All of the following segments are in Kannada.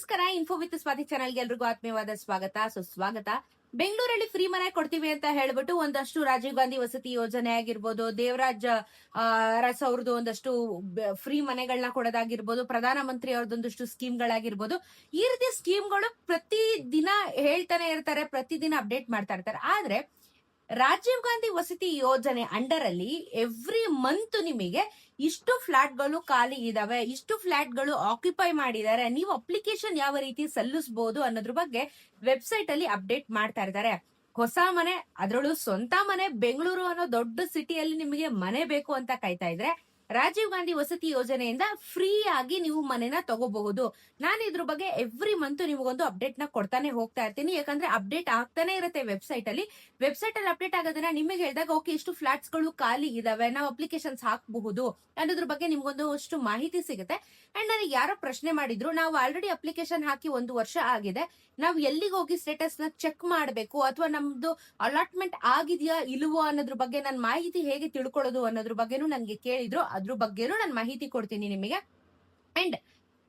ನಮಸ್ಕಾರ. ಇನ್ಫೋ ವಿತ್ ಸ್ವಾತಿ ಚಾನಲ್ಗೆ ಎಲ್ರಿಗೂ ಆತ್ಮೀಯವಾದ ಸ್ವಾಗತ, ಸುಸ್ವಾಗತ. ಬೆಂಗಳೂರಲ್ಲಿ ಫ್ರೀ ಮನೆ ಕೊಡ್ತೀವಿ ಅಂತ ಹೇಳ್ಬಿಟ್ಟು ಒಂದಷ್ಟು ರಾಜೀವ್ ಗಾಂಧಿ ವಸತಿ ಯೋಜನೆ ಆಗಿರ್ಬೋದು, ದೇವರಾಜ್ ಅರಸ್ ಅವ್ರದ್ದು ಒಂದಷ್ಟು ಫ್ರೀ ಮನೆಗಳನ್ನ ಕೊಡೋದಾಗಿರ್ಬೋದು, ಪ್ರಧಾನ ಮಂತ್ರಿ ಅವ್ರದೊಂದಷ್ಟು ಸ್ಕೀಮ್ಗಳಾಗಿರ್ಬೋದು, ಈ ರೀತಿ ಸ್ಕೀಮ್ಗಳು ಪ್ರತಿ ದಿನ ಹೇಳ್ತಾನೆ ಇರ್ತಾರೆ, ಪ್ರತಿದಿನ ಅಪ್ಡೇಟ್ ಮಾಡ್ತಾ ಇರ್ತಾರೆ. ಆದ್ರೆ ರಾಜೀವ್ ಗಾಂಧಿ ವಸತಿ ಯೋಜನೆ ಅಂಡರ್ ಅಲ್ಲಿ ಎವ್ರಿ ಮಂತ್ ನಿಮಗೆ ಇಷ್ಟು ಫ್ಲಾಟ್ಗಳು ಖಾಲಿ ಇದಾವೆ, ಇಷ್ಟು ಫ್ಲಾಟ್ಗಳು ಆಕ್ಯುಪೈ ಮಾಡಿದ್ದಾರೆ, ನೀವು ಅಪ್ಲಿಕೇಶನ್ ಯಾವ ರೀತಿ ಸಲ್ಲಿಸಬಹುದು ಅನ್ನೋದ್ರ ಬಗ್ಗೆ ವೆಬ್ಸೈಟ್ ಅಲ್ಲಿ ಅಪ್ಡೇಟ್ ಮಾಡ್ತಾ ಇದ್ದಾರೆ. ಹೊಸ ಮನೆ, ಅದರಲ್ಲೂ ಸ್ವಂತ ಮನೆ, ಬೆಂಗಳೂರು ಅನ್ನೋ ದೊಡ್ಡ ಸಿಟಿಯಲ್ಲಿ ನಿಮಗೆ ಮನೆ ಬೇಕು ಅಂತ ಕಾಯ್ತಾ ಇದ್ರೆ ರಾಜೀವ್ ಗಾಂಧಿ ವಸತಿ ಯೋಜನೆಯಿಂದ ಫ್ರೀ ಆಗಿ ನೀವು ಮನೆನ ತಗೋಬಹುದು. ನಾನು ಇದ್ರ ಬಗ್ಗೆ ಎವ್ರಿ ಮಂತ್ ನಿಮಗೊಂದು ಅಪ್ಡೇಟ್ ನ ಕೊಡ್ತಾನೆ ಹೋಗ್ತಾ ಇರ್ತೀನಿ, ಯಾಕಂದ್ರೆ ಅಪ್ಡೇಟ್ ಆಗ್ತಾನೆ ಇರುತ್ತೆ ವೆಬ್ಸೈಟ್ ಅಲ್ಲಿ ಅಪ್ಡೇಟ್ ಆಗೋದನ್ನ ನಿಮಗೆ ಹೇಳಿದಾಗ ಓಕೆ ಇಷ್ಟು ಫ್ಲಾಟ್ಸ್ ಗಳು ಖಾಲಿ ಇದಾವೆ, ನಾವು ಅಪ್ಲಿಕೇಶನ್ಸ್ ಹಾಕಬಹುದು ಅನ್ನೋದ್ರ ಬಗ್ಗೆ ನಿಮ್ಗೊಂದು ಅಷ್ಟು ಮಾಹಿತಿ ಸಿಗುತ್ತೆ. ಅಂಡ್ ನನಗೆ ಯಾರೋ ಪ್ರಶ್ನೆ ಮಾಡಿದ್ರು, ನಾವು ಆಲ್ರೆಡಿ ಅಪ್ಲಿಕೇಶನ್ ಹಾಕಿ 1 ವರ್ಷ ಆಗಿದೆ, ನಾವು ಎಲ್ಲಿಗೆ ಹೋಗಿ ಸ್ಟೇಟಸ್ ನ ಚೆಕ್ ಮಾಡಬೇಕು ಅಥವಾ ನಮ್ದು ಅಲಾಟ್ಮೆಂಟ್ ಆಗಿದೆಯಾ ಇಲ್ವೋ ಅನ್ನೋದ್ರ ಬಗ್ಗೆ ನನ್ನ ಮಾಹಿತಿ ಹೇಗೆ ತಿಳ್ಕೊಳ್ಳೋದು ಅನ್ನೋದ್ರ ಬಗ್ಗೆನೂ ನನ್ಗೆ ಕೇಳಿದ್ರು. ಅದ್ರ ಬಗ್ಗೆನೂ ನಾನು ಮಾಹಿತಿ ಕೊಡ್ತೀನಿ ನಿಮಗೆ. ಅಂಡ್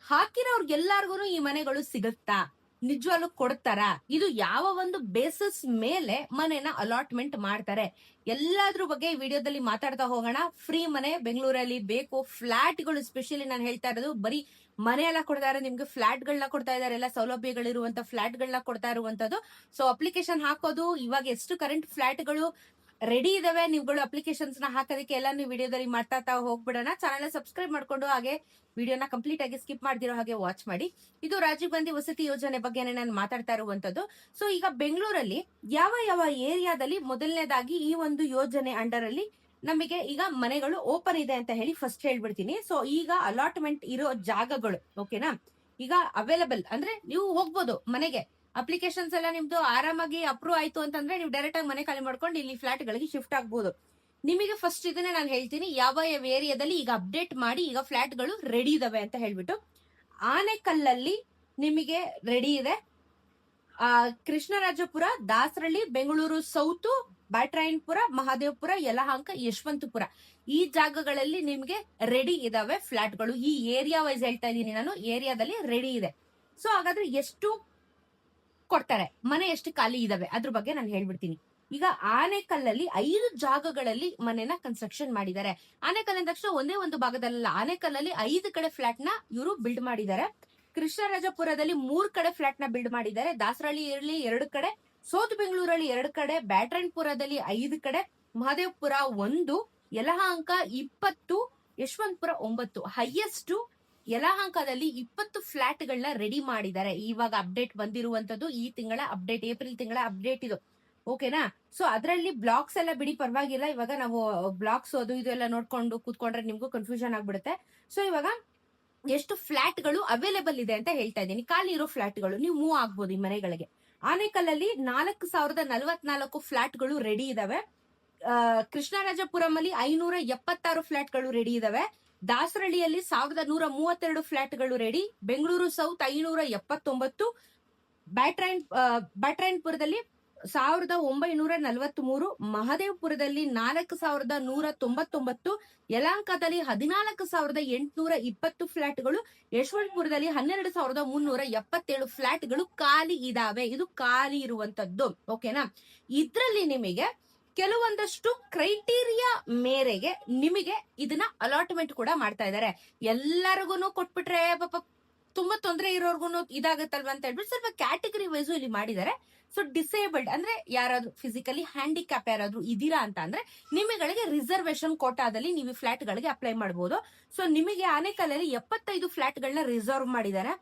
ಹಾಕಿರೋರ್ಗೆಲ್ಲಾರ್ಗು ಈ ಮನೆಗಳು ಸಿಗುತ್ತಾ, ನಿಜವಾಗ್ಲೂ ಕೊಡ್ತಾರಾ, ಇದು ಯಾವ ಒಂದು ಬೇಸಿಸ್ ಮೇಲೆ ಮನೆನ ಅಲಾಟ್ಮೆಂಟ್ ಮಾಡ್ತಾರೆ, ಎಲ್ಲಾದ್ರ ಬಗ್ಗೆ ಈ ವಿಡಿಯೋದಲ್ಲಿ ಮಾತಾಡ್ತಾ ಹೋಗೋಣ. ಫ್ರೀ ಮನೆ ಬೆಂಗಳೂರಲ್ಲಿ ಬೇಕು, ಫ್ಲಾಟ್ಗಳು ಸ್ಪೆಷಲಿ ನಾನು ಹೇಳ್ತಾ ಇರೋದು ಬರೀ ಮನೆ ಎಲ್ಲ ಕೊಡ್ತಾ ಇರೋದು, ನಿಮ್ಗೆ ಫ್ಲಾಟ್ ಗಳನ್ನ ಕೊಡ್ತಾ ಇದಾರೆ, ಎಲ್ಲ ಸೌಲಭ್ಯಗಳಿರುವಂತ ಫ್ಲಾಟ್ ಗಳನ್ನ ಕೊಡ್ತಾ ಇರುವಂತದ್ದು. ಸೊ ಅಪ್ಲಿಕೇಶನ್ ಹಾಕೋದು, ಇವಾಗ ಎಷ್ಟು ಕರೆಂಟ್ ಫ್ಲಾಟ್ಗಳು ರೆಡಿ ಇದಾವೆ, ನೀವುಗಳು ಅಪ್ಲಿಕೇಶನ್ಸ್ ನ ಹಾಕೋದಕ್ಕೆ ಎಲ್ಲ ನೀವು ವಿಡಿಯೋದಲ್ಲಿ ಮಾಡ್ತಾ ಹೋಗ್ಬಿಡೋಣ. ಚಾನಲ್ ಸಬ್ಸ್ಕ್ರೈಬ್ ಮಾಡ್ಕೊಂಡು ಹಾಗೆ ವಿಡಿಯೋನ ಕಂಪ್ಲೀಟ್ ಆಗಿ ಸ್ಕಿಪ್ ಮಾಡ್ದಿರೋ ಹಾಗೆ ವಾಚ್ ಮಾಡಿ. ಇದು ರಾಜೀವ್ ಗಾಂಧಿ ವಸತಿ ಯೋಜನೆ ಬಗ್ಗೆ ನಾನು ಮಾತಾಡ್ತಾ ಇರುವಂತದ್ದು. ಸೊ ಈಗ ಬೆಂಗಳೂರಲ್ಲಿ ಯಾವ ಯಾವ ಏರಿಯಾದಲ್ಲಿ ಮೊದಲನೇದಾಗಿ ಈ ಒಂದು ಯೋಜನೆ ಅಂಡರ್ ಅಲ್ಲಿ ನಮಗೆ ಈಗ ಮನೆಗಳು ಓಪನ್ ಇದೆ ಅಂತ ಹೇಳಿ ಫಸ್ಟ್ ಹೇಳ್ಬಿಡ್ತೀನಿ. ಸೊ ಈಗ ಅಲಾಟ್ಮೆಂಟ್ ಇರೋ ಜಾಗಗಳು ಓಕೆನಾ, ಈಗ ಅವೈಲಬಲ್ ಅಂದ್ರೆ ನೀವು ಹೋಗ್ಬೋದು ಮನೆಗೆ, ಅಪ್ಲಿಕೇಶನ್ಸ್ ಎಲ್ಲ ನಿಮ್ದು ಆರಾಮಾಗಿ ಅಪ್ರೂವ್ ಆಯ್ತು ಅಂತಂದ್ರೆ ನೀವು ಡೈರೆಕ್ಟ್ ಆಗಿ ಮನೆ ಖಾಲಿ ಮಾಡ್ಕೊಂಡು ಇಲ್ಲಿ ಫ್ಲಾಟ್ ಗಳಿಗೆ ಶಿಫ್ಟ್ ಆಗ್ಬಹುದು. ನಿಮಗೆ ಫಸ್ಟ್ ಇದನ್ನ ನಾನು ಹೇಳ್ತೀನಿ, ಯಾವ ಯಾವ ಏರಿಯಾದಲ್ಲಿ ಈಗ ಅಪ್ಡೇಟ್ ಮಾಡಿ ಈಗ ಫ್ಲಾಟ್ ಗಳು ರೆಡಿ ಇದಾವೆ ಅಂತ ಹೇಳ್ಬಿಟ್ಟು. ಆನೆಕಲ್ಲಲ್ಲಿ ನಿಮಗೆ ರೆಡಿ ಇದೆ, ಕೃಷ್ಣರಾಜಪುರ, ದಾಸರಳ್ಳಿ, ಬೆಂಗಳೂರು ಸೌತ್, ಬ್ಯಾಟ್ರಾಯನ್ಪುರ, ಮಹಾದೇವಪುರ, ಯಲಹಂಕ, ಯಶವಂತಪುರ ಈ ಜಾಗಗಳಲ್ಲಿ ನಿಮ್ಗೆ ರೆಡಿ ಇದಾವೆ ಫ್ಲಾಟ್ಗಳು. ಈ ಏರಿಯಾ ವೈಸ್ ಹೇಳ್ತಾ ಇದ್ದೀನಿ ನಾನು, ಏರಿಯಾದಲ್ಲಿ ರೆಡಿ ಇದೆ. ಸೊ ಹಾಗಾದ್ರೆ ಎಷ್ಟು ಕೊಡ್ತಾರೆ, ಮನೆ ಎಷ್ಟು ಖಾಲಿ ಇದಾವೆ ಅದ್ರ ಬಗ್ಗೆ ನಾನು ಹೇಳ್ಬಿಡ್ತೀನಿ. ಈಗ ಆನೆಕಲ್ಲಲ್ಲಿ 5 ಜಾಗಗಳಲ್ಲಿ ಮನೆನ ಕನ್ಸ್ಟ್ರಕ್ಷನ್ ಮಾಡಿದ್ದಾರೆ. ಆನೆಕಲ್ ಅಂದ ತಕ್ಷಣ ಒಂದೇ ಒಂದು ಭಾಗದಲ್ಲ, ಆನೆಕಲ್ಲಲ್ಲಿ 5 ಕಡೆ ಫ್ಲಾಟ್ ನ ಇವರು ಬಿಲ್ಡ್ ಮಾಡಿದ್ದಾರೆ. ಕೃಷ್ಣರಾಜಪುರದಲ್ಲಿ 3 ಕಡೆ ಫ್ಲಾಟ್ ನ ಬಿಲ್ಡ್ ಮಾಡಿದ್ದಾರೆ, ದಾಸರಳ್ಳಿಯಲ್ಲಿ 2 ಕಡೆ, ಸೌತ್ ಬೆಂಗಳೂರಲ್ಲಿ 2 ಕಡೆ, ಬ್ಯಾಟ್ರಾಯನ್ಪುರದಲ್ಲಿ 5 ಕಡೆ, ಮಹದೇವಪುರ 1, ಯಲಹಂಕ 20, ಯಶವಂತಪುರ 9. ಹೈಯೆಸ್ಟ್ ಯಲಹಂಕದಲ್ಲಿ 20 ಫ್ಲಾಟ್ ಗಳನ್ನ ರೆಡಿ ಮಾಡಿದ್ದಾರೆ. ಇವಾಗ ಅಪ್ಡೇಟ್ ಬಂದಿರುವಂತದ್ದು, ಈ ತಿಂಗಳ ಅಪ್ಡೇಟ್, ಏಪ್ರಿಲ್ ತಿಂಗಳ ಅಪ್ಡೇಟ್ ಇದು ಓಕೆನಾ. ಸೊ ಅದರಲ್ಲಿ ಬ್ಲಾಕ್ಸ್ ಎಲ್ಲ ಬಿಡಿ ಪರವಾಗಿಲ್ಲ, ಇವಾಗ ನಾವು ಬ್ಲಾಕ್ಸ್ ಅದು ಇದೆಲ್ಲ ನೋಡ್ಕೊಂಡು ಕೂತ್ಕೊಂಡ್ರೆ ನಿಮ್ಗೂ ಕನ್ಫ್ಯೂಷನ್ ಆಗ್ಬಿಡುತ್ತೆ. ಸೊ ಇವಾಗ ಎಷ್ಟು ಫ್ಲಾಟ್ ಗಳು ಅವೈಲೇಬಲ್ ಇದೆ ಅಂತ ಹೇಳ್ತಾ ಇದ್ದೀನಿ. ಖಾಲಿ ಇರೋ ಫ್ಲಾಟ್ ಗಳು ನೀವು ಮೂವ್ ಆಗ್ಬೋದು ಈ ಮನೆಗಳಿಗೆ. ಆನೆಕಲ್ಲಲ್ಲಿ 4044 ಫ್ಲಾಟ್ ಗಳು ರೆಡಿ ಇದಾವೆ. ಕೃಷ್ಣರಾಜಪುರಂ ಅಲ್ಲಿ 576 ಫ್ಲಾಟ್ ಗಳು ರೆಡಿ ಇದಾವೆ. ದಾಸರಳ್ಳಿಯಲ್ಲಿ 1132 ಫ್ಲಾಟ್ ಗಳು ರೆಡಿ, ಬೆಂಗಳೂರು ಸೌತ್ 579, ಬ್ಯಾಟ್ರಾಯನ್ಪುರದಲ್ಲಿ 1943, ಮಹದೇವಪುರದಲ್ಲಿ 4199, ಯಲಹಂಕದಲ್ಲಿ 14820 ಫ್ಲಾಟ್ಗಳು, ಯಶವಂತಪುರದಲ್ಲಿ 12377 ಫ್ಲಾಟ್ಗಳು ಖಾಲಿ ಇದಾವೆ. ಇದು ಖಾಲಿ ಇರುವಂತದ್ದು ಓಕೆನಾ. ಇದ್ರಲ್ಲಿ ನಿಮಗೆ ಕೆಲವೊಂದಷ್ಟು ಕ್ರೈಟೀರಿಯಾ ಮೇರೆಗೆ ನಿಮಗೆ ಇದನ್ನ ಅಲಾಟ್ಮೆಂಟ್ ಕೂಡ ಮಾಡ್ತಾ ಇದ್ದಾರೆ. ಎಲ್ಲರಿಗೂ ಕೊಟ್ಬಿಟ್ರೆ ಪಾಪ ತುಂಬಾ ತೊಂದರೆ ಇರೋರ್ಗು ಇದಾಗತ್ತಲ್ವಾ ಅಂತ ಹೇಳ್ಬಿಟ್ಟು ಸ್ವಲ್ಪ ಕ್ಯಾಟಗರಿ ವೈಸು ಇಲ್ಲಿ ಮಾಡಿದ್ದಾರೆ. ಸೊ ಡಿಸೇಬಲ್ಡ್ ಅಂದ್ರೆ ಯಾರಾದ್ರೂ ಫಿಸಿಕಲಿ ಹ್ಯಾಂಡಿಕ್ಯಾಪ್ ಯಾರಾದ್ರೂ ಇದೀರಾ ಅಂತ ಅಂದ್ರೆ ನಿಮಗೆ ರಿಸರ್ವೇಶನ್ ಕೋಟಾದಲ್ಲಿ ನೀವು ಫ್ಲಾಟ್ ಗಳಿಗೆ ಅಪ್ಲೈ ಮಾಡಬಹುದು. ಸೊ ನಿಮಗೆ ಆನೆಕಲ್ಲಲ್ಲಿ 75 ಫ್ಲಾಟ್ ಗಳನ್ನ ರಿಸರ್ವ್ ಮಾಡಿದ್ದಾರೆ.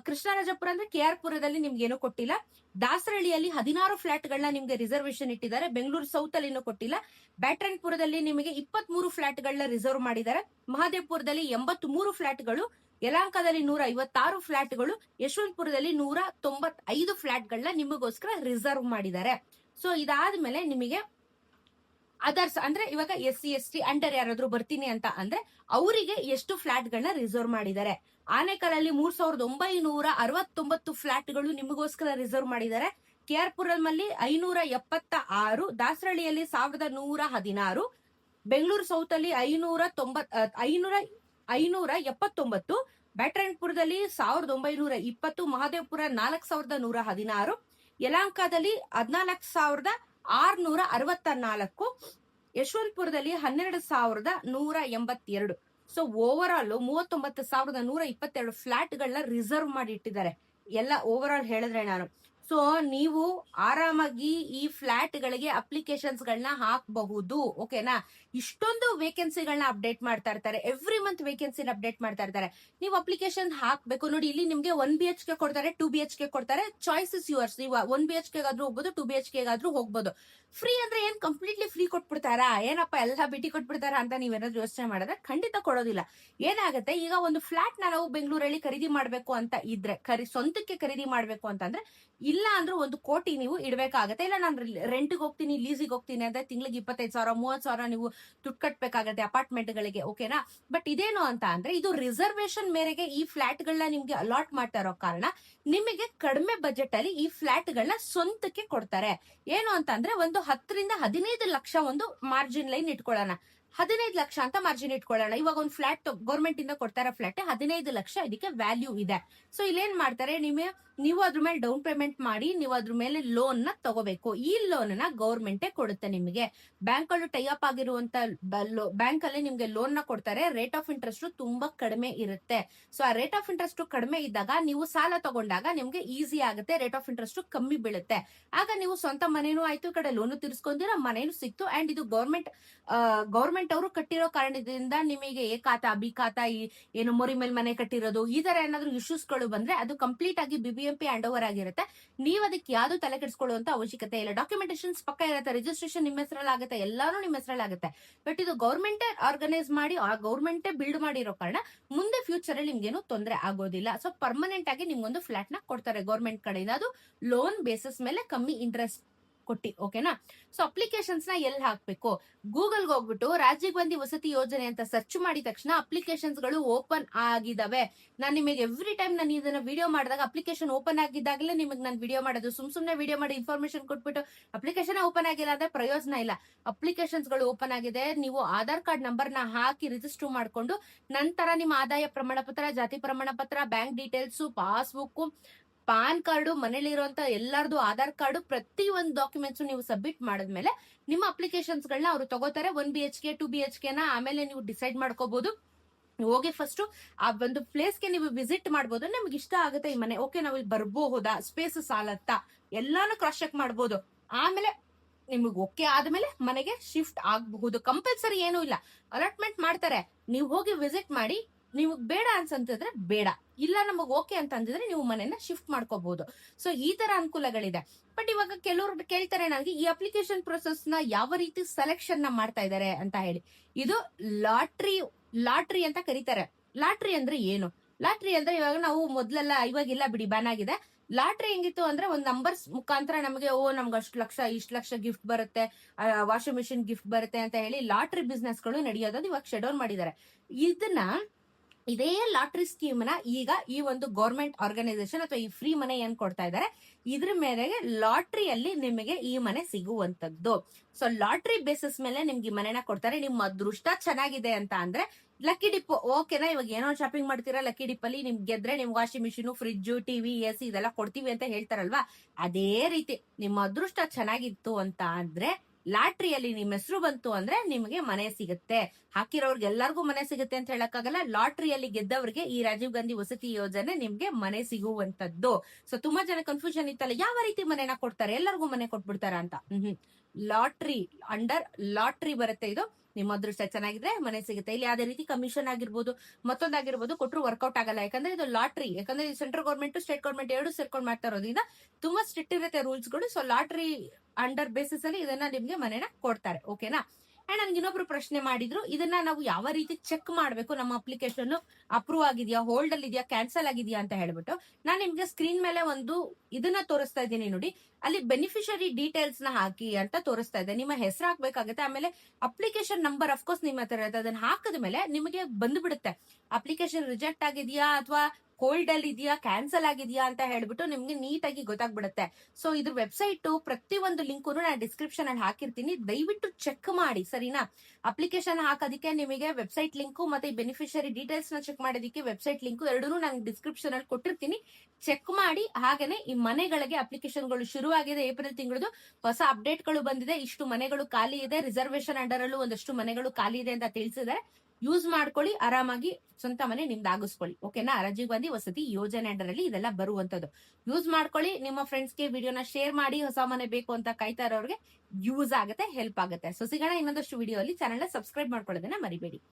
ಕೃಷ್ಣರಾಜಪುರ ಅಂದ್ರೆ KR ಪುರದಲ್ಲಿ ನಿಮ್ಗೆ ಏನೂ ಕೊಟ್ಟಿಲ್ಲ. ದಾಸರಳ್ಳಿಯಲ್ಲಿ 16 ಫ್ಲಾಟ್ ಗಳನ್ನ ನಿಮ್ಗೆ ರಿಸರ್ವೇಶನ್ ಇಟ್ಟಿದ್ದಾರೆ. ಬೆಂಗಳೂರು ಸೌತ್ ಅಲ್ಲಿ ಕೊಟ್ಟಿಲ್ಲ. ಬ್ಯಾಟ್ರಾಯನ್ಪುರದಲ್ಲಿ ನಿಮಗೆ 23 ಫ್ಲಾಟ್ ಗಳನ್ನ ರಿಸರ್ವ್ ಮಾಡಿದ್ದಾರೆ. ಮಹದೇವಪುರದಲ್ಲಿ 83 ಫ್ಲಾಟ್ಗಳು, ಯಲಹಂಕದಲ್ಲಿ 156 ಫ್ಲಾಟ್ಗಳು, ಯಶವಂತಪುರದಲ್ಲಿ 195 ಫ್ಲಾಟ್ಗಳನ್ನ ನಿಮಗೋಸ್ಕರ ರಿಸರ್ವ್ ಮಾಡಿದ್ದಾರೆ. ಸೊ ಇದಾದ್ಮೇಲೆ ನಿಮಗೆ ಅದರ್ಸ್ ಅಂದ್ರೆ ಇವಾಗ SC/ST ಅಂಡರ್ ಯಾರಾದ್ರೂ ಬರ್ತೀನಿ ಅಂತ ಅಂದ್ರೆ ಅವರಿಗೆ ಎಷ್ಟು ಫ್ಲಾಟ್ ಗಳನ್ನ ರಿಸರ್ವ್ ಮಾಡಿದ್ದಾರೆ. ಆನೆಕಲ್ಲಲ್ಲಿ 3969 ಫ್ಲಾಟ್ಗಳು ನಿಮಗೋಸ್ಕರ ರಿಸರ್ವ್ ಮಾಡಿದ್ದಾರೆ. KR ಪುರಮಲ್ಲಿ 576, ದಾಸರಳ್ಳಿಯಲ್ಲಿ 1116, ಬೆಂಗಳೂರು ಸೌತ್ ಅಲ್ಲಿ 579, ಬ್ಯಾಟರಾಯಣಪುರದಲ್ಲಿ 1920, Mahadevapura 4116, ಯಲಹಂಕದಲ್ಲಿ 14,664, ಯಶವಂತಪುರದಲ್ಲಿ 12,182. So over all 39,122 flat ಗಳನ್ನ ರಿಸರ್ವ್ ಮಾಡಿ ಇಟ್ಟಿದ್ದಾರೆ. ಎಲ್ಲ ಓವರ್ ಆಲ್ ಹೇಳಿದ್ರೆ ನಾನು. ಸೊ ನೀವು ಆರಾಮಾಗಿ ಈ ಫ್ಲಾಟ್ ಗಳಿಗೆ ಅಪ್ಲಿಕೇಶನ್ಸ್ ಗಳನ್ನ ಹಾಕಬಹುದು. ಓಕೆನಾ? ಇಷ್ಟೊಂದು ವೇಕೆನ್ಸಿಗಳನ್ನ ಅಪ್ಡೇಟ್ ಮಾಡ್ತಾ ಇರ್ತಾರೆ. ಎವ್ರಿ ಮಂತ್ ವೇಕೆನ್ಸಿನ ಅಪ್ಡೇಟ್ ಮಾಡ್ತಾ ಇರ್ತಾರೆ. ನೀವು ಅಪ್ಲಿಕೇಶನ್ ಹಾಕ್ಬೇಕು. ನೋಡಿ, ಇಲ್ಲಿ ನಿಮ್ಗೆ 1 BHK ಕೊಡ್ತಾರೆ, 2 BHK ಕೊಡ್ತಾರೆ. Choice is yours. ನೀವು 1 BHK ಗಾದ್ರೂ ಹೋಗ್ಬೋದು, 2 BHK ಗಾದ್ರೂ ಹೋಗ್ಬೋದು. ಫ್ರೀ ಅಂದ್ರೆ ಏನ್ ಕಂಪ್ಲೀಟ್ಲಿ ಫ್ರೀ ಕೊಟ್ಬಿಡ್ತಾರಾ? ಏನಪ್ಪ ಎಲ್ಲ ಬಿಟ್ಟಿ ಕೊಟ್ಬಿಡ್ತಾರ ಅಂತ ನೀವೇನಾದ್ರೂ ಯೋಚನೆ ಮಾಡಿದ್ರೆ ಖಂಡಿತ ಕೊಡೋದಿಲ್ಲ. ಏನಾಗುತ್ತೆ, ಈಗ ಒಂದು ಫ್ಲಾಟ್ ನಾವು ಬೆಂಗಳೂರಲ್ಲಿ ಖರೀದಿ ಮಾಡ್ಬೇಕು ಅಂತ ಇದ್ರೆ, ಸ್ವಂತಕ್ಕೆ ಖರೀದಿ ಮಾಡ್ಬೇಕು ಅಂತಂದ್ರೆ, ಇಲ್ಲ ಅಂದ್ರೆ 1 ಕೋಟಿ ನೀವು ಇಡ್ಬೇಕಾಗತ್ತೆ. ಇಲ್ಲ ನಾನು ರೆಂಟ್ಗೆ ಹೋಗ್ತೀನಿ, ಲೀಸಿಗೆ ಹೋಗ್ತೀನಿ ಅಂದ್ರೆ ತಿಂಗಳಿಗೆ 25,000 30,000 ನೀವು ದುಡ್ಡು ಕಟ್ಬೇಕಾಗತ್ತೆ ಅಪಾರ್ಟ್ಮೆಂಟ್ ಗಳಿಗೆ. ಓಕೆನಾ? ಬಟ್ ಇದೇನು ಅಂತ ಅಂದ್ರೆ, ಇದು ರಿಸರ್ವೇಶನ್ ಮೇರೆಗೆ ಈ ಫ್ಲಾಟ್ ಗಳನ್ನ ನಿಮ್ಗೆ ಅಲಾಟ್ ಮಾಡ್ತಾ ಇರೋ ಕಾರಣ ನಿಮಗೆ ಕಡಿಮೆ ಬಜೆಟ್ ಅಲ್ಲಿ ಈ ಫ್ಲಾಟ್ ಗಳನ್ನ ಸ್ವಂತಕ್ಕೆ ಕೊಡ್ತಾರೆ. ಏನು ಅಂತ ಅಂದ್ರೆ, ಒಂದು 10 ರಿಂದ 15 ಲಕ್ಷ ಒಂದು ಮಾರ್ಜಿನ್ ಲೈನ್ ಇಟ್ಕೊಳ್ಳೋಣ. 15 ಲಕ್ಷ ಅಂತ ಮಾರ್ಜಿನ್ ಇಟ್ಕೊಳ್ಳೋಣ. ಇವಾಗ ಒಂದು ಫ್ಲಾಟ್ ಗೌರ್ಮೆಂಟ್ ಇಂದ ಕೊಡ್ತಾರ ಫ್ಲಾಟ್ 15 ಲಕ್ಷ, ಇದಕ್ಕೆ ವ್ಯಾಲ್ಯೂ ಇದೆ. ಸೊ ಇಲ್ಲೇನ್ ಮಾಡ್ತಾರೆ, ನೀವು ಅದ್ರ ಮೇಲೆ ಡೌನ್ ಪೇಮೆಂಟ್ ಮಾಡಿ ನೀವು ಅದ್ರ ಮೇಲೆ ಲೋನ್ ನ ತಗೋಬೇಕು. ಈ ಲೋನ್ ನ ಗೌರ್ಮೆಂಟೇ ಕೊಡುತ್ತೆ ನಿಮಗೆ. ಬ್ಯಾಂಕ್ ಅಲ್ಲಿ ಟೈ ಅಪ್ ಆಗಿರುವಂತ ಬ್ಯಾಂಕ್ ಅಲ್ಲಿ ನಿಮ್ಗೆ ಲೋನ್ ನ ಕೊಡ್ತಾರೆ. ರೇಟ್ ಆಫ್ ಇಂಟ್ರೆಸ್ಟ್ ತುಂಬಾ ಕಡಿಮೆ ಇರುತ್ತೆ. ಸೊ ಆ ರೇಟ್ ಆಫ್ ಇಂಟ್ರೆಸ್ಟ್ ಕಡಿಮೆ ಇದ್ದಾಗ ನೀವು ಸಾಲ ತಗೊಂಡಾಗ ನಿಮ್ಗೆ ಈಸಿ ಆಗುತ್ತೆ, ರೇಟ್ ಆಫ್ ಇಂಟ್ರೆಸ್ಟ್ ಕಮ್ಮಿ ಬೀಳುತ್ತೆ. ಆಗ ನೀವು ಸ್ವಂತ ಮನೇನೂ ಆಯ್ತು, ಈ ಕಡೆ ಲೋನು ತಿರ್ಸ್ಕೊಂಡಿರ, ಮನೇನು ಸಿಕ್ತು. ಅಂಡ್ ಇದು ಗೌರ್ಮೆಂಟ್ ಅವರು ಕಟ್ಟಿರೋ ಕಾರಣದಿಂದ ನಿಮಗೆ ಎ ಖಾತಾ ಬಿ ಖಾತಾ ಏನು ಮೊರಿ ಮೇಲೆ ಮನೆ ಕಟ್ಟಿರೋದು ಈ ತರ ಏನಾದ್ರು ಇಶ್ಯೂಸ್ ಗಳು ಬಂದ್ರೆ ಅದು ಕಂಪ್ಲೀಟ್ ಆಗಿ BBMP ಹ್ಯಾಂಡ್ ಓವರ್ ಆಗಿರುತ್ತೆ. ನೀವ್ ಅದಕ್ಕೆ ಯಾವ್ದು ತಲೆ ಕೆಡಿಸ್ಕೊಳ್ಳುವಂತ ಅವಶ್ಯಕತೆ ಇಲ್ಲ. ಡಾಕ್ಯುಮೆಂಟೇಶನ್ಸ್ ಪಕ್ಕ ಇರುತ್ತೆ, ರಿಜಿಸ್ಟ್ರೇಷನ್ ನಿಮ್ಮ ಹೆಸರಲ್ಲಿ ಆಗುತ್ತೆ, ಎಲ್ಲಾನು ನಿಮ್ಮ ಹೆಸರಲ್ಲಿ ಆಗುತ್ತೆ. ಬಟ್ ಇದು ಗೌರ್ಮೆಂಟ್ ಆರ್ಗನೈಸ್ ಮಾಡಿ ಆ ಗೌರ್ಮೆಂಟ್ ಬಿಲ್ಡ್ ಮಾಡಿರೋ ಕಾರಣ ಮುಂದೆ ಫ್ಯೂಚರ್ ಅಲ್ಲಿ ನಿಮ್ಗೇನು ತೊಂದರೆ ಆಗೋದಿಲ್ಲ. ಸೊ ಪರ್ಮನೆಂಟ್ ಆಗಿ ನಿಮ್ಗೊಂದು ಫ್ಲಾಟ್ ನ ಕೊಡ್ತಾರೆ ಗೌರ್ಮೆಂಟ್ ಕಡೆಯಿಂದ. ಅದು ಲೋನ್ ಬೇಸಿಸ್ ಮೇಲೆ ಕಮ್ಮಿ ಇಂಟ್ರೆಸ್ಟ್ ಕೊಟ್ಟಿ. ಓಕೆನಾ? ಸೊ ಅಪ್ಲಿಕೇಶನ್ಸ್ ನ ಎಲ್ಲಿ ಹಾಕ್ಬೇಕು? ಗೂಗಲ್ಗೆ ಹೋಗ್ಬಿಟ್ಟು ರಾಜೀವ್ ಗಾಂಧಿ ವಸತಿ ಯೋಜನೆ ಅಂತ ಸರ್ಚ್ ಮಾಡಿದ ತಕ್ಷಣ ಅಪ್ಲಿಕೇಶನ್ಸ್ ಗಳು ಓಪನ್ ಆಗಿದಾವೆ. ನಾನು ನಿಮಗೆ ಎವ್ರಿ ಟೈಮ್ ನಾನು ಇದನ್ನ ವಿಡಿಯೋ ಮಾಡಿದಾಗ ಅಪ್ಲಿಕೇಶನ್ ಓಪನ್ ಆಗಿದ್ದಾಗಲೇ ನಿಮಗೆ ನಾನು ವಿಡಿಯೋ ಮಾಡೋದು. ಸುಮ್ನೆ ವಿಡಿಯೋ ಮಾಡಿ ಇನ್ಫಾರ್ಮೇಶನ್ ಕೊಟ್ಬಿಟ್ಟು ಅಪ್ಲಿಕೇಶನ್ ಓಪನ್ ಆಗಿಲ್ಲ ಅಂದ್ರೆ ಪ್ರಯೋಜನ ಇಲ್ಲ. ಅಪ್ಲಿಕೇಶನ್ಸ್ ಗಳು ಓಪನ್ ಆಗಿದೆ. ನೀವು ಆಧಾರ್ ಕಾರ್ಡ್ ನಂಬರ್ ನ ಹಾಕಿ ರಿಜಿಸ್ಟರ್ ಮಾಡ್ಕೊಂಡು ನಂತರ ನಿಮ್ಮ ಆದಾಯ ಪ್ರಮಾಣ ಪತ್ರ, ಜಾತಿ ಪ್ರಮಾಣ ಪತ್ರ, bank details, passbook, PAN card, ಮನೇಲಿ ಇರುವಂತ ಎಲ್ಲರದು ಆಧಾರ್ ಕಾರ್ಡು, ಪ್ರತಿ ಒಂದು ಡಾಕ್ಯುಮೆಂಟ್ಸ್ ನೀವು ಸಬ್ಮಿಟ್ ಮಾಡಿದ್ಮೇಲೆ ನಿಮ್ಮ ಅಪ್ಲಿಕೇಶನ್ಸ್ ಗಳನ್ನ ಅವರು ತಗೋತಾರೆ. 1 BHK 2 BHK ನ ಆಮೇಲೆ ನೀವು ಡಿಸೈಡ್ ಮಾಡ್ಕೋಬಹುದು. ಹೋಗಿ ಫಸ್ಟ್ ಆ ಒಂದು ಪ್ಲೇಸ್ಗೆ ನೀವು ವಿಸಿಟ್ ಮಾಡ್ಬೋದು. ನಿಮ್ಗೆ ಇಷ್ಟ ಆಗುತ್ತೆ ಈ ಮನೆ, ಓಕೆ ನಾವು ಇಲ್ಲಿ ಬರ್ಬಹುದಾ, ಸ್ಪೇಸ್ ಸಾಲತ್ತಾ, ಎಲ್ಲಾನು ಕ್ರಾಸ್ ಚೆಕ್ ಮಾಡ್ಬೋದು. ಆಮೇಲೆ ನಿಮಗೆ ಓಕೆ ಆದ್ಮೇಲೆ ಮನೆಗೆ ಶಿಫ್ಟ್ ಆಗಬಹುದು. ಕಂಪಲ್ಸರಿ ಏನೂ ಇಲ್ಲ, ಅಲಾಟ್ಮೆಂಟ್ ಮಾಡ್ತಾರೆ. ನೀವು ಹೋಗಿ ವಿಸಿಟ್ ಮಾಡಿ. ನಿಮಗ್ ಬೇಡ ಅನ್ಸಂತಿದ್ರೆ ಬೇಡ, ಇಲ್ಲ ನಮಗ್ ಓಕೆ ಅಂತ ಅಂದಿದ್ರೆ ನೀವು ಮನೆಯನ್ನ ಶಿಫ್ಟ್ ಮಾಡ್ಕೋಬಹುದು. ಸೊ ಈ ತರ ಅನುಕೂಲಗಳಿದೆ. ಬಟ್ ಇವಾಗ ಕೆಲವರು ಕೇಳ್ತಾರೆ ನನಗೆ, ಈ ಅಪ್ಲಿಕೇಶನ್ ಪ್ರೊಸೆಸ್ ನ ಯಾವ ರೀತಿ ಸೆಲೆಕ್ಷನ್ ನ ಮಾಡ್ತಾ ಇದ್ದಾರೆ ಅಂತ ಹೇಳಿ. ಇದು ಲಾಟ್ರಿ ಅಂತ ಕರೀತಾರೆ. ಲಾಟ್ರಿ ಅಂದ್ರೆ ಏನು? ಲಾಟ್ರಿ ಅಂದ್ರೆ ಇವಾಗ ನಾವು ಮೊದ್ಲೆಲ್ಲ, ಇವಾಗಿಲ್ಲ ಬಿಡಿ, ಬ್ಯಾನ್ ಆಗಿದೆ. ಲಾಟ್ರಿ ಹೆಂಗಿತ್ತು ಅಂದ್ರೆ ಒಂದ್ ನಂಬರ್ಸ್ ಮುಖಾಂತರ ನಮಗೆ ನಮ್ಗೆ ಇಷ್ಟು ಲಕ್ಷ ಗಿಫ್ಟ್ ಬರುತ್ತೆ, ವಾಷಿಂಗ್ ಮಿಷಿನ್ ಗಿಫ್ಟ್ ಬರುತ್ತೆ ಅಂತ ಹೇಳಿ ಲಾಟ್ರಿ ಬಿಸ್ನೆಸ್ ಗಳು ನಡೆಯೋದು ಇವಾಗ ಶೆಡ್ಯೂಲ್ ಮಾಡಿದ್ದಾರೆ. ಇದೇ ಲಾಟ್ರಿ ಸ್ಕೀಮ್ ನ ಈಗ ಈ ಒಂದು ಗೌರ್ಮೆಂಟ್ ಆರ್ಗನೈಸೇಷನ್ ಅಥವಾ ಈ ಫ್ರೀ ಮನೆ ಏನ್ ಕೊಡ್ತಾ ಇದ್ದಾರೆ, ಇದ್ರ ಮೇರೆಗೆ ಲಾಟ್ರಿಯಲ್ಲಿ ನಿಮಗೆ ಈ ಮನೆ ಸಿಗುವಂತದ್ದು. ಸೊ ಲಾಟ್ರಿ ಬೇಸಿಸ್ ಮೇಲೆ ನಿಮ್ಗೆ ಈ ಮನೆನ ಕೊಡ್ತಾರೆ. ನಿಮ್ಮ ಅದೃಷ್ಟ ಚೆನ್ನಾಗಿದೆ ಅಂತ ಅಂದ್ರೆ ಲಕ್ಕಿ ಡಿಪ್, ಓಕೆನಾ? ಇವಾಗ ಏನೋ ಶಾಪಿಂಗ್ ಮಾಡ್ತೀರಾ, ಲಕ್ಕಿ ಡಿಪ್ ಅಲ್ಲಿ ನಿಮ್ಗೆ ಗೆದ್ರೆ ನಿಮ್ಗೆ washing machine, fridge, TV, AC ಇದೆಲ್ಲ ಕೊಡ್ತೀವಿ ಅಂತ ಹೇಳ್ತಾರಲ್ವಾ, ಅದೇ ರೀತಿ ನಿಮ್ಮ ಅದೃಷ್ಟ ಚೆನ್ನಾಗಿತ್ತು ಅಂತ ಅಂದ್ರೆ ಲಾಟ್ರಿಯಲ್ಲಿ ನಿಮ್ಮ ಹೆಸರು ಬಂತು ಅಂದ್ರೆ ನಿಮಗೆ ಮನೆ ಸಿಗುತ್ತೆ. ಹಾಕಿರೋರ್ಗೆ ಎಲ್ಲರಿಗೂ ಮನೆ ಸಿಗುತ್ತೆ ಅಂತ ಹೇಳಕ್ಕಾಗಲ್ಲ. ಲಾಟ್ರಿಯಲ್ಲಿ ಗೆದ್ದವರಿಗೆ ಈ ರಾಜೀವ್ ಗಾಂಧಿ ವಸತಿ ಯೋಜನೆ ನಿಮ್ಗೆ ಮನೆ ಸಿಗುವಂತದ್ದು. ಸೊ ತುಂಬಾ ಜನ ಕನ್ಫ್ಯೂಷನ್ ಇತ್ತಲ್ಲ, ಯಾವ ರೀತಿ ಮನೆನ ಕೊಡ್ತಾರೆ, ಎಲ್ಲರಿಗೂ ಮನೆ ಕೊಟ್ಬಿಡ್ತಾರ ಅಂತ. ಲಾಟ್ರಿ ಅಂಡರ್ ಲಾಟ್ರಿ ಬರುತ್ತೆ ಇದು. ನಿಮ್ಮ ಅದೃಷ್ಟ ಚೆನ್ನಾಗಿದ್ರೆ ಮನೆ ಸಿಗುತ್ತೆ. ಇಲ್ಲಿ ಯಾವ್ದೇ ರೀತಿ ಕಮಿಷನ್ ಆಗಿರ್ಬೋದು, ಮತ್ತೊಂದಾಗಿರ್ಬೋದು ಕೊಟ್ಟರು ವರ್ಕೌಟ್ ಆಗಲ್ಲ. ಯಾಕಂದ್ರೆ ಇದು ಲಾಟ್ರಿ, ಯಾಕಂದ್ರೆ ಸೆಂಟ್ರಲ್ ಗೌರ್ಮೆಂಟ್ ಸ್ಟೇಟ್ ಗೌರ್ಮೆಂಟ್ ಎರಡು ಸೇರ್ಕೊಂಡು ಮಾಡ್ತಾ ಇರೋದ್ರಿಂದ ತುಂಬಾ ಸ್ಟ್ರಿಕ್ಟ್ ಇರುತ್ತೆ ರೂಲ್ಸ್ ಗಳು. ಸೊ ಲಾಟ್ರಿ ಅಂಡರ್ ಬೇಸಿಸ್ ಅಲ್ಲಿ ಇದನ್ನ ನಿಮ್ಗೆ ಮನೆನ ಕೊಡ್ತಾರೆ. ಓಕೆನಾ? ಅಂಡ್ ನನ್ಗೆ ಇನ್ನೊಬ್ರು ಪ್ರಶ್ನೆ ಮಾಡಿದ್ರು, ಇದನ್ನ ನಾವು ಯಾವ ರೀತಿ ಚೆಕ್ ಮಾಡ್ಬೇಕು, ನಮ್ಮ ಅಪ್ಲಿಕೇಶನ್ ಅಪ್ರೂವ್ ಆಗಿದ್ಯಾ, ಹೋಲ್ಡ್ ಅಲ್ಲಿ ಇದೆಯಾ, ಕ್ಯಾನ್ಸಲ್ ಆಗಿದ್ಯಾ ಅಂತ ಹೇಳ್ಬಿಟ್ಟು. ನಾನ್ ನಿಮ್ಗೆ ಸ್ಕ್ರೀನ್ ಮೇಲೆ ಒಂದು ಇದನ್ನ ತೋರಿಸ್ತಾ ಇದ್ದೀನಿ ನೋಡಿ. ಅಲ್ಲಿ ಬೆನಿಫಿಷರಿ ಡೀಟೇಲ್ಸ್ ನ ಹಾಕಿ ಅಂತ ತೋರಿಸ್ತಾ ಇದೆ. ನಿಮ್ಮ ಹೆಸರು ಹಾಕ್ಬೇಕಾಗುತ್ತೆ. ಆಮೇಲೆ ಅಪ್ಲಿಕೇಶನ್ ನಂಬರ್ ಅಫ್ಕೋರ್ಸ್ ನಿಮ್ಮ ಹತ್ರ ಇರುತ್ತೆ. ಅದನ್ನ ಹಾಕಿದ ಮೇಲೆ ನಿಮಗೆ ಬಂದ್ಬಿಡುತ್ತೆ ಅಪ್ಲಿಕೇಶನ್ ರಿಜೆಕ್ಟ್ ಆಗಿದೆಯಾ ಅಥವಾ ಹೋಲ್ಡ್ ಅಲ್ಲಿ ಇದೆಯಾ, ಕ್ಯಾನ್ಸಲ್ ಆಗಿದೆಯಾ ಅಂತ ಹೇಳ್ಬಿಟ್ಟು ನಿಮ್ಗೆ ನೀಟಾಗಿ ಗೊತ್ತಾಗ್ಬಿಡುತ್ತೆ. ಸೊ ಇದ್ರ ವೆಬ್ಸೈಟ್ ಪ್ರತಿಯೊಂದು ಲಿಂಕು ನಾನು ಡಿಸ್ಕ್ರಿಪ್ಷನ್ ಅಲ್ಲಿ ಹಾಕಿರ್ತೀನಿ, ದಯವಿಟ್ಟು ಚೆಕ್ ಮಾಡಿ ಸರಿನಾ. ಅಪ್ಲಿಕೇಶನ್ ಹಾಕೋದಕ್ಕೆ ನಿಮಗೆ ವೆಬ್ಸೈಟ್ ಲಿಂಕು ಮತ್ತೆ ಬೆನಿಫಿಷರಿ ಡೀಟೇಲ್ಸ್ ನ ಚೆಕ್ ಮಾಡೋದಕ್ಕೆ ವೆಬ್ಸೈಟ್ ಲಿಂಕು ಎರಡೂ ನಾನು ಡಿಸ್ಕ್ರಿಪ್ಷನ್ ಅಲ್ಲಿ ಕೊಟ್ಟಿರ್ತೀನಿ, ಚೆಕ್ ಮಾಡಿ. ಹಾಗೇನೆ ಈ ಮನೆಗಳಿಗೆ ಅಪ್ಲಿಕೇಶನ್ಗಳು ಶುರು ಆಗಿದೆ, ಏಪ್ರಿಲ್ ತಿಂಗಳದು ಹೊಸ ಅಪ್ಡೇಟ್ ಗಳು ಬಂದಿದೆ, ಇಷ್ಟು ಮನೆಗಳು ಖಾಲಿ ಇದೆ, ರಿಸರ್ವೇಶನ್ ಅಂಡರ್ ಅಲ್ಲೂ ಒಂದಷ್ಟು ಮನೆಗಳು ಖಾಲಿ ಇದೆ ಅಂತ ತಿಳಿಸಿದ್ದಾರೆ. ಯೂಸ್ ಮಾಡ್ಕೊಳ್ಳಿ, ಆರಾಮಾಗಿ ಸ್ವಂತ ಮನೆ ನಿಮ್ದು ಆಗಿಸ್ಕೊಳ್ಳಿ. ಓಕೆನಾ. ರಾಜೀವ್ ಗಾಂಧಿ ವಸತಿ ಯೋಜನೆ ಅಂಡರ್ ಅಲ್ಲಿ ಇದೆಲ್ಲ ಬರುವಂತದ್ದು. ಯೂಸ್ ಮಾಡ್ಕೊಳ್ಳಿ, ನಿಮ್ಮ ಫ್ರೆಂಡ್ಸ್ಗೆ ವಿಡಿಯೋನ ಶೇರ್ ಮಾಡಿ. ಹೊಸ ಮನೆ ಬೇಕು ಅಂತ ಕಾಯ್ತಾ ಇರೋರಿಗೆ ಯೂಸ್ ಆಗುತ್ತೆ, ಹೆಲ್ಪ್ ಆಗುತ್ತೆ. ಸೊ ಸಿಗೋಣ ಇನ್ನೊಂದಷ್ಟು ವಿಡಿಯೋ ಅಲ್ಲಿ. ಚಾನೆಲ್ ಸಬ್ಸ್ಕ್ರೈಬ್ ಮಾಡ್ಕೊಳ್ಳೋದನ್ನ ಮರಿಬೇಡಿ.